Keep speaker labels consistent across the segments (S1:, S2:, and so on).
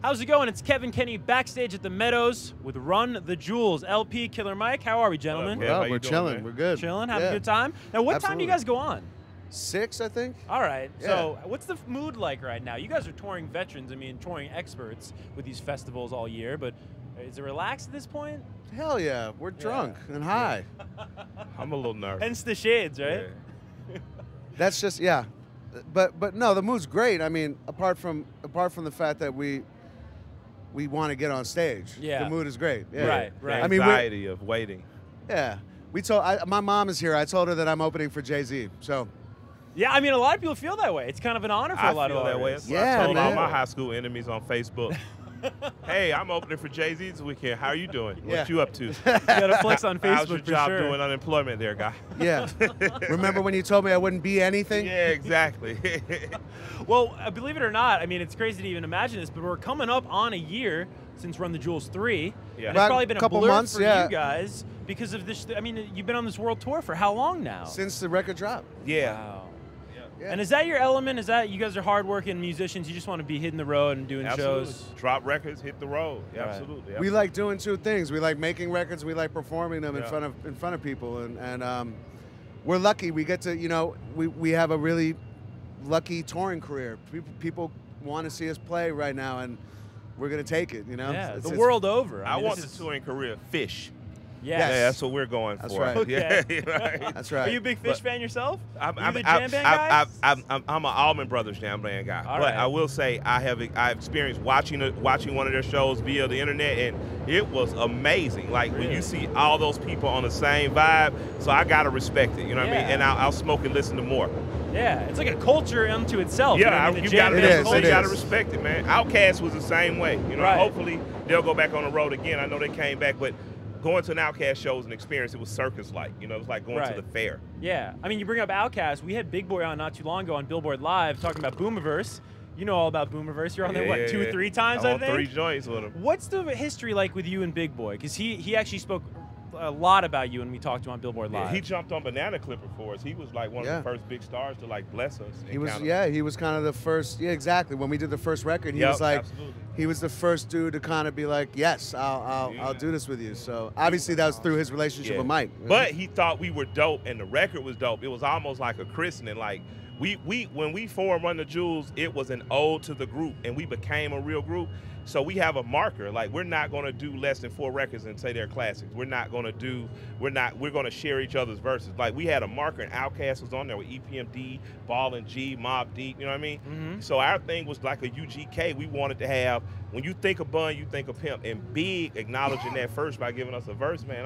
S1: How's it going? It's Kevin Kenny backstage at the Meadows with Run the Jewels. LP, Killer Mike, how are we, gentlemen?
S2: Well, we're chilling. We're good.
S1: Chilling, having a good time. Now, what time do you guys go on?
S2: 6, I think.
S1: All right.
S2: Yeah.
S1: So, what's the mood like right now? You guys are touring veterans. I mean, touring experts with these festivals all year. But is it relaxed at this point?
S2: Hell yeah, we're drunk and high.
S3: I'm a little nervous.
S1: Hence the shades, right?
S3: Yeah.
S2: That's just but no, the mood's great. I mean, apart from the fact that we want to get on stage.
S1: Yeah.
S2: The mood is great. Yeah.
S1: Right.
S3: The
S2: I mean,
S3: anxiety of waiting.
S2: Yeah. My mom is here. I told her that I'm opening for Jay-Z. So.
S1: Yeah, I mean, a lot of people feel that way. It's kind of an honor for a lot of
S3: that way.
S1: artists.
S2: Yeah,
S3: I told
S2: man.
S3: all my high school enemies on Facebook, hey, I'm opening for Jay-Z this weekend. How are you doing?
S2: Yeah.
S3: What you up to?
S1: You got to flex on Facebook
S3: How's your
S1: for
S3: job
S1: sure.
S3: doing unemployment there, guy?
S2: Yeah. Remember when you told me I wouldn't be anything?
S3: Yeah, exactly.
S1: Well, believe it or not, I mean, it's crazy to even imagine this, but we're coming up on a year since Run the Jewels 3.
S3: Yeah.
S1: And it's probably been a
S2: Couple
S1: blur
S2: months,
S1: for
S2: yeah.
S1: you guys because of this. I mean, you've been on this world tour for how long now?
S2: Since the record dropped.
S3: Yeah.
S1: Wow.
S2: Yeah.
S1: And is that your element? Is that you guys are hardworking musicians? You just want to be hitting the road and doing
S3: Absolutely.
S1: shows?
S3: Drop records, hit the road. Yeah,
S1: Right.
S3: absolutely.
S2: We like doing two things. We like making records. We like performing them
S3: Yeah.
S2: in front of people, and we're lucky. We get to we have a really lucky touring career. People want to see us play right now, and we're gonna take it.
S1: Yeah,
S2: It's-
S1: the
S2: it's-
S1: world over.
S3: I
S1: mean,
S3: want
S1: this
S3: the
S1: is-
S3: touring career fish.
S1: Yes.
S3: Yeah, that's what we're going
S2: That's
S3: for.
S2: right.
S1: Okay.
S3: Yeah, right.
S2: That's
S1: Are
S2: right.
S1: you a big Fish fan yourself?
S3: I'm
S1: Are you the jam band guy?
S3: I'm an Allman Brothers jam band guy,
S1: All
S3: but
S1: right.
S3: I will say I've experienced watching one of their shows via the internet, and it was amazing. Like when
S1: Really?
S3: you see all those people on the same vibe, so I gotta respect it. You know what I mean?
S1: Yeah.
S3: And I'll smoke and listen to more.
S1: Yeah, it's like a culture unto itself.
S3: Yeah,
S1: you know, I mean, the
S3: you
S1: jam
S3: gotta,
S1: band
S2: is,
S1: culture.
S2: it
S3: you gotta
S2: is.
S3: respect it, man. Outkast was the same way. You know,
S1: Right.
S3: hopefully they'll go back on the road again. I know they came back, but going to an Outkast show was an experience. It was circus-like. You know, it was like going
S1: Right.
S3: to the fair.
S1: Yeah, I mean, you bring up Outkast. We had Big Boy on not too long ago on Billboard Live talking about Boomiverse. You know all about Boomiverse. You're on there, what, 2 or 3 times,
S3: I'm
S1: I
S3: on
S1: think?
S3: 3 joints with him.
S1: What's the history like with you and Big Boy? Because he actually spoke a lot about you when we talked to him on Billboard Live.
S3: Yeah, he jumped on Banana Clipper for us. He was like one
S2: Yeah.
S3: of the first big stars to like bless us.
S2: He was he was kind of the first. Yeah, exactly. When we did the first record, he was like,
S3: absolutely.
S2: he was the first dude to kind of be like, yes, I'll do this with you. So obviously that was through his relationship
S3: Yeah.
S2: with Mike.
S3: But he thought we were dope, and the record was dope. It was almost like a christening. Like when we formed Run the Jewels, it was an ode to the group, and we became a real group. So we have a marker. Like we're not gonna do less than 4 records and say they're classics. We're gonna share each other's verses. Like we had a marker, and Outkast was on there with EPMD, Ball and G, Mobb Deep. You know what I mean?
S1: Mhm.
S3: So our thing was like a UGK. We wanted to have, when you think of Bun, you think of Pimp, and Big acknowledging that first by giving us a verse, man.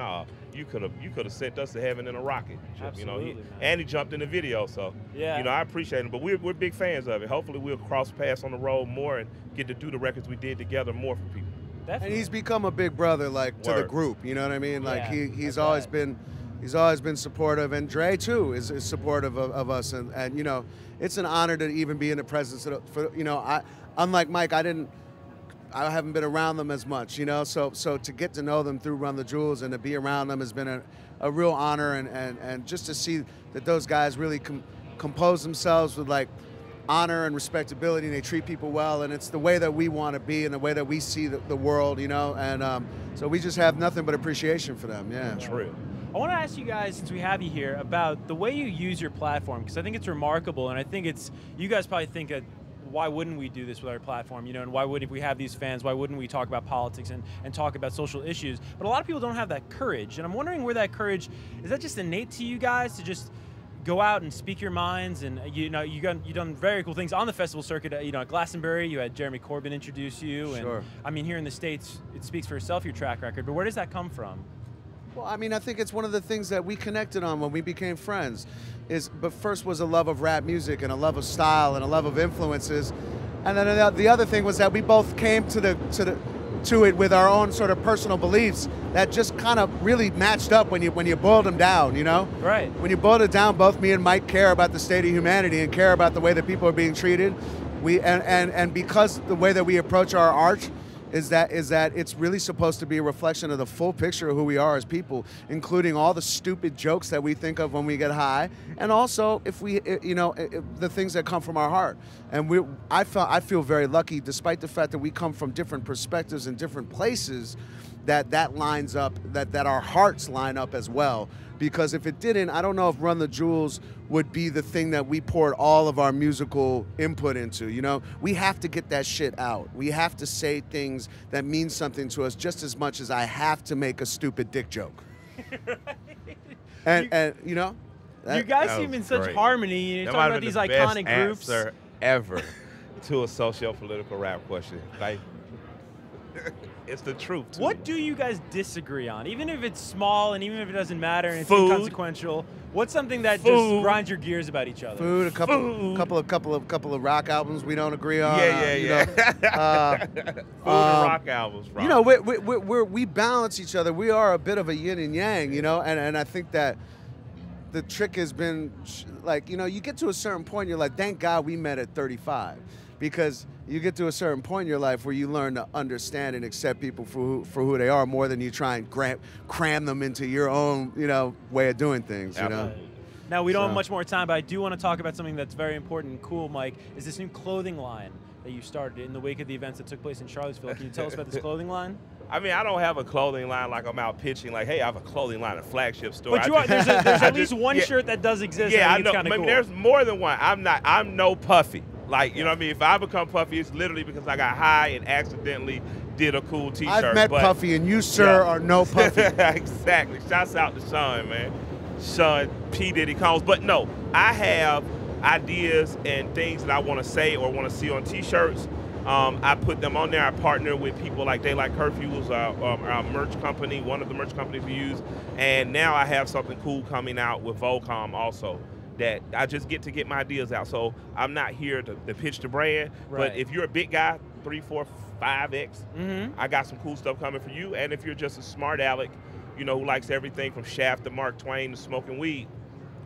S3: You could have sent us to heaven in a rocket. You know,
S1: Absolutely, man.
S3: and he jumped in the video. So
S1: Yeah.
S3: you know, I appreciate him. But we're big fans of it. Hopefully we'll cross paths on the road more and get to do the records we did together more for people.
S1: Definitely.
S2: And he's become a big brother, like to the
S3: Word.
S2: group. You know what I mean? Like
S1: Yeah,
S2: he's
S1: that's
S2: always
S1: right.
S2: been supportive, and Dre too is supportive of us. And you know, it's an honor to even be in the presence of. Unlike Mike, I haven't been around them as much. You know, so to get to know them through Run the Jewels and to be around them has been a real honor, and just to see that those guys really compose themselves with like honor and respectability, and they treat people well, and it's the way that we want to be and the way that we see the world, you know, and so we just have nothing but appreciation for them. Yeah.
S3: True.
S1: I want to ask you guys, since we have you here, about the way you use your platform, because I think it's remarkable, and I think you guys probably think why wouldn't we do this with our platform, you know, and why wouldn't, if we have these fans, why wouldn't we talk about politics and talk about social issues? But a lot of people don't have that courage, and I'm wondering where that courage, is that just innate to you guys to just go out and speak your minds? And you've done very cool things on the festival circuit. You know, at Glastonbury, you had Jeremy Corbyn introduce you, and
S2: Sure.
S1: I mean, here in the States, it speaks for itself, your track record. But where does that come from?
S2: Well, I mean, I think it's one of the things that we connected on when we became friends. But first was a love of rap music and a love of style and a love of influences, and then the other thing was that we both came to it with our own sort of personal beliefs that just kind of really matched up when you boiled them down, you know?
S1: Right.
S2: When you boiled it down, both me and Mike care about the state of humanity and care about the way that people are being treated. And because the way that we approach our art is that it's really supposed to be a reflection of the full picture of who we are as people, including all the stupid jokes that we think of when we get high, and also if we, the things that come from our heart. And I feel very lucky, despite the fact that we come from different perspectives and different places, that lines up, that our hearts line up as well. Because if it didn't, I don't know if Run the Jewels would be the thing that we poured all of our musical input into. We have to get that shit out. We have to say things that mean something to us just as much as I have to make a stupid dick joke. and you
S1: guys seem in such harmony. You're talking about these iconic groups.
S3: Answer ever to a socio-political rap question. Like, it's the truth.
S1: What do you guys disagree on? Even if it's small and even if it doesn't matter and it's
S3: Food.
S1: inconsequential, what's something that just grinds your gears about each other?
S2: Food, a couple of rock albums we don't agree on.
S3: Yeah. Food and rock albums, bro.
S2: We balance each other. We are a bit of a yin and yang, and I think that the trick has been, like, you get to a certain point, you're like, thank God we met at 35. Because you get to a certain point in your life where you learn to understand and accept people for who they are more than you try and cram them into your own, way of doing things,
S1: Now, we don't have much more time, but I do want to talk about something that's very important and cool, Mike, is this new clothing line that you started in the wake of the events that took place in Charlottesville. Can you tell us about this clothing line?
S3: I mean, I don't have a clothing line like I'm out pitching, like, hey, I have a clothing line, a flagship store.
S1: But there's at least one shirt that does exist.
S3: Yeah,
S1: I know.
S3: I mean,
S1: cool.
S3: There's more than one. I'm no Puffy. Like, you know what I mean? If I become Puffy, it's literally because I got high and accidentally did a cool T-shirt.
S2: I've met Puffy, and you, sir, are no Puffy.
S3: Exactly. Shouts out to Sean, man. Sean P. Diddy Combs. But no, I have ideas and things that I want to say or want to see on T-shirts. I put them on there. I partner with people like Daylight Curfew, who's our merch company, one of the merch companies we use. And now I have something cool coming out with Volcom also, that I just get my ideas out. So I'm not here to pitch the brand, but if you're a big guy, 3, 4, 5X, I got some cool stuff coming for you. And if you're just a smart aleck, who likes everything from Shaft to Mark Twain to smoking weed,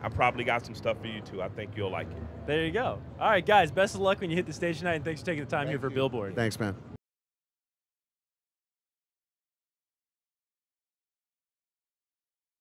S3: I probably got some stuff for you too. I think you'll like it.
S1: There you go. All right, guys, best of luck when you hit the stage tonight, and thanks for taking the time here for Billboard.
S2: Thanks, man.